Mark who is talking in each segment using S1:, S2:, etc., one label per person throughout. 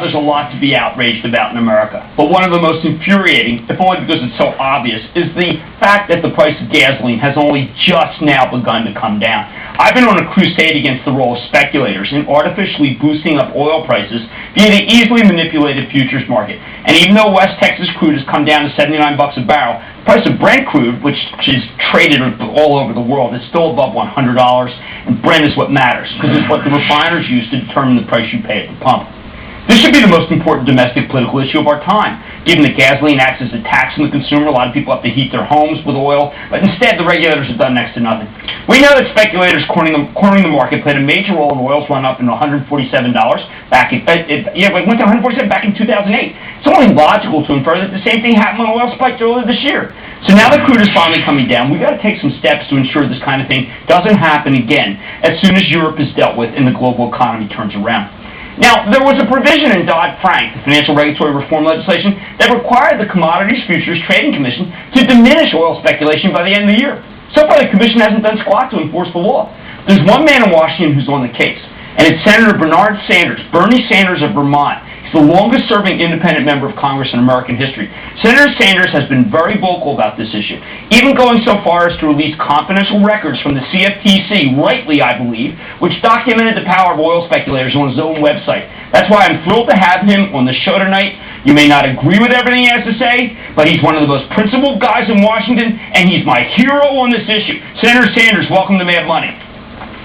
S1: there's a lot to be outraged about in America, but one of the most infuriating, if only because it's so obvious, is the fact that the price of gasoline has only just now begun to come down. I've been on a crusade against the role of speculators in artificially boosting up oil prices via the easily manipulated futures market. And even though West Texas crude has come down to $79 a barrel, the price of Brent crude, which is traded all over the world, is still above $100, and Brent is what matters, because it's what the refiners use to determine the price you pay at the pump. This should be the most important domestic political issue of our time. Given that gasoline acts as a tax on the consumer, a lot of people have to heat their homes with oil, but instead the regulators have done next to nothing. We know that speculators cornering the market played a major role in oil's run up in $147 back in, it went to $147 back in 2008. It's only logical to infer that the same thing happened when oil spiked earlier this year. So now that crude is finally coming down, we've got to take some steps to ensure this kind of thing doesn't happen again as soon as Europe is dealt with and the global economy turns around. Now, there was a provision in Dodd-Frank, the financial regulatory reform legislation, that required the Commodities Futures Trading Commission to diminish oil speculation by the end of the year. So far, the commission hasn't done squat to enforce the law. There's one man in Washington who's on the case, and it's Senator Bernard Sanders, Bernie Sanders of Vermont. He's the longest-serving independent member of Congress in American history. Senator Sanders has been very vocal about this issue, even going so far as to release confidential records from the CFTC, rightly, I believe, which documented the power of oil speculators on his own website. That's why I'm thrilled to have him on the show tonight. You may not agree with everything he has to say, but he's one of the most principled guys in Washington, and he's my hero on this issue. Senator Sanders, welcome to Mad Money.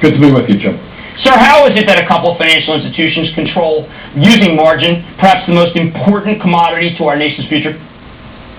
S2: Good to be with you, Jim.
S1: Sir, how is it that a couple of financial institutions control, using margin, perhaps the most important commodity to our nation's future?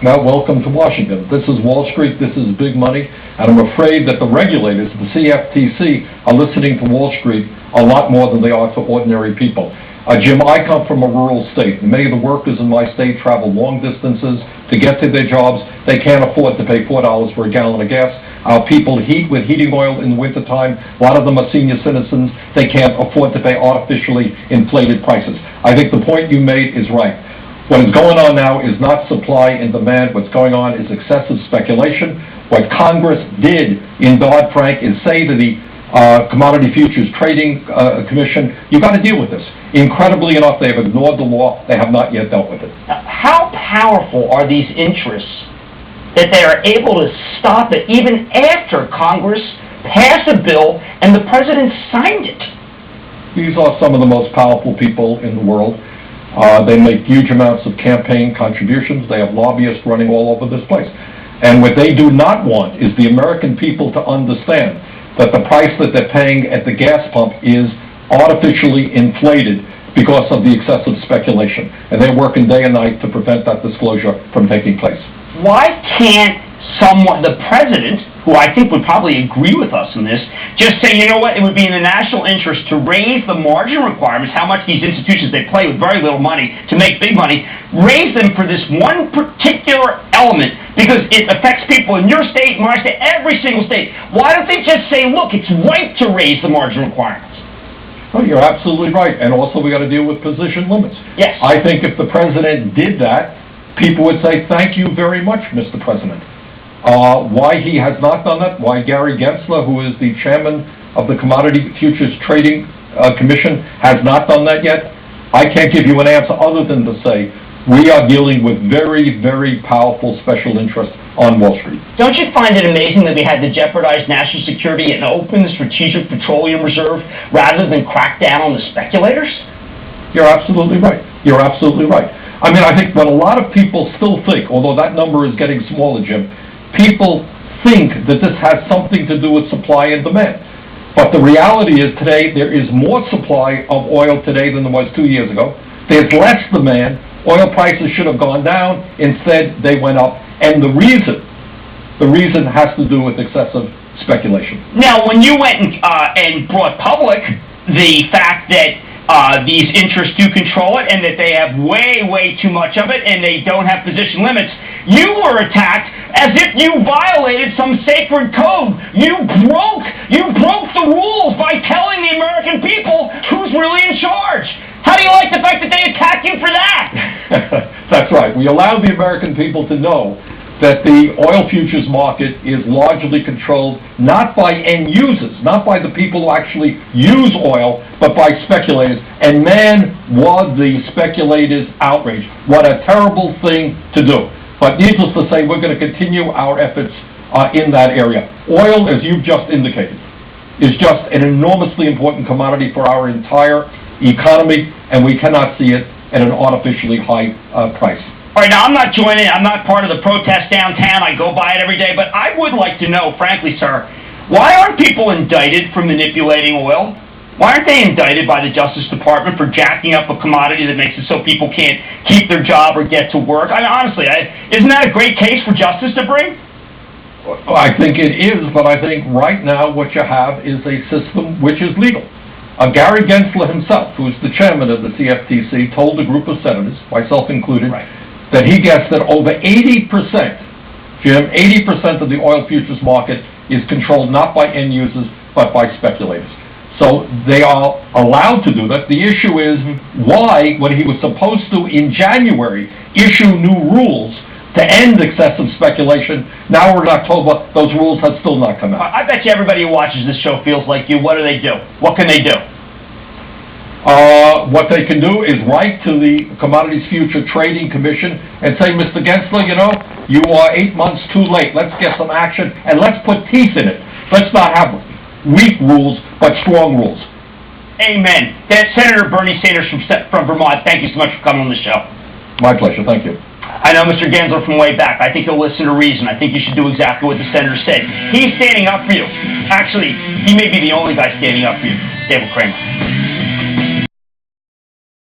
S2: Now, welcome to Washington. This is Wall Street, this is big money, and I'm afraid that the regulators, the CFTC, are listening to Wall Street a lot more than they are to ordinary people. Jim, I come from a rural state. Many of the workers in my state travel long distances to get to their jobs. They can't afford to pay $4 for a gallon of gas. Our people heat with heating oil in the wintertime. A lot of them are senior citizens. They can't afford to pay artificially inflated prices. I think the point you made is right. What is going on now is not supply and demand. What's going on is excessive speculation. What Congress did in Dodd-Frank is say to the Commodity Futures Trading Commission, you've got to deal with this. Incredibly enough, they have ignored the law. They have not yet dealt with it.
S1: How powerful are these interests that they are able to stop it even after Congress passed a bill and the president signed it?
S2: These are some of the most powerful people in the world. They make huge amounts of campaign contributions. They have lobbyists running all over this place. And what they do not want is the American people to understand that the price that they're paying at the gas pump is artificially inflated because of the excessive speculation. And they're working day and night to prevent that disclosure from taking place.
S1: Why can't the president, who I think would probably agree with us on this, just say, you know what, it would be in the national interest to raise the margin requirements, how much these institutions, they play with very little money to make big money, raise them for this one particular element, because it affects people in your state, my state, every single state. Why don't they just say, look, it's right to raise the margin requirements?
S2: Well, you're absolutely right. And also we got to deal with position limits.
S1: Yes.
S2: I think if the president did that, people would say, thank you very much, Mr. President. Why he has not done that, why Gary Gensler, who is the chairman of the Commodity Futures Trading Commission, has not done that yet, I can't give you an answer other than to say we are dealing with very, very powerful special interests on Wall Street.
S1: Don't you find it amazing that we had to jeopardize national security and open the Strategic Petroleum Reserve rather than crack down on the speculators?
S2: You're absolutely right. You're absolutely right. I mean, I think what a lot of people still think, although that number is getting smaller, Jim, people think that this has something to do with supply and demand. But the reality is today there is more supply of oil today than there was 2 years ago. There's less demand. Oil prices should have gone down. Instead, they went up. And the reason has to do with excessive speculation.
S1: Now, when you went and brought public the fact that these interests do control it and that they have way, way too much of it and they don't have position limits, you were attacked as if you violated some sacred code. You broke the rules by telling the American people who's really in charge. How do you like the fact that they attacked you for that?
S2: That's right. We allowed the American people to know that the oil futures market is largely controlled not by end users, not by the people who actually use oil, but by speculators. And man, was the speculators outraged. What a terrible thing to do. But needless to say, we're going to continue our efforts in that area. Oil, as you've just indicated, is just an enormously important commodity for our entire economy, and we cannot see it at an artificially high price.
S1: All right, now I'm not joining, I'm not part of the protest downtown, I go by it every day, but I would like to know, frankly, sir, why aren't people indicted for manipulating oil? Why aren't they indicted by the Justice Department for jacking up a commodity that makes it so people can't keep their job or get to work? I mean, honestly, isn't that a great case for justice to bring?
S2: I think it is, but I think right now what you have is a system which is legal. Gary Gensler himself, who is the chairman of the CFTC, told a group of senators, myself included,
S1: right, that
S2: he guessed that over 80%, Jim, 80% of the oil futures market is controlled not by end users, but by speculators. So they are allowed to do that. The issue is why, when he was supposed to, in January, issue new rules to end excessive speculation, now we're in October, those rules have still not come out.
S1: I bet you everybody who watches this show feels like you. What do they do? What can they do?
S2: What they can do is write to the Commodities Future Trading Commission and say, Mr. Gensler, you know, you are 8 months too late. Let's get some action, and let's put teeth in it. Let's not have weak rules, but strong rules.
S1: Amen. That's Senator Bernie Sanders from Vermont. Thank you so much for coming on the show.
S2: My pleasure. Thank you.
S1: I know Mr. Gensler from way back. I think he'll listen to reason. I think you should do exactly what the senator said. He's standing up for you. Actually, he may be the only guy standing up for you. David Kramer.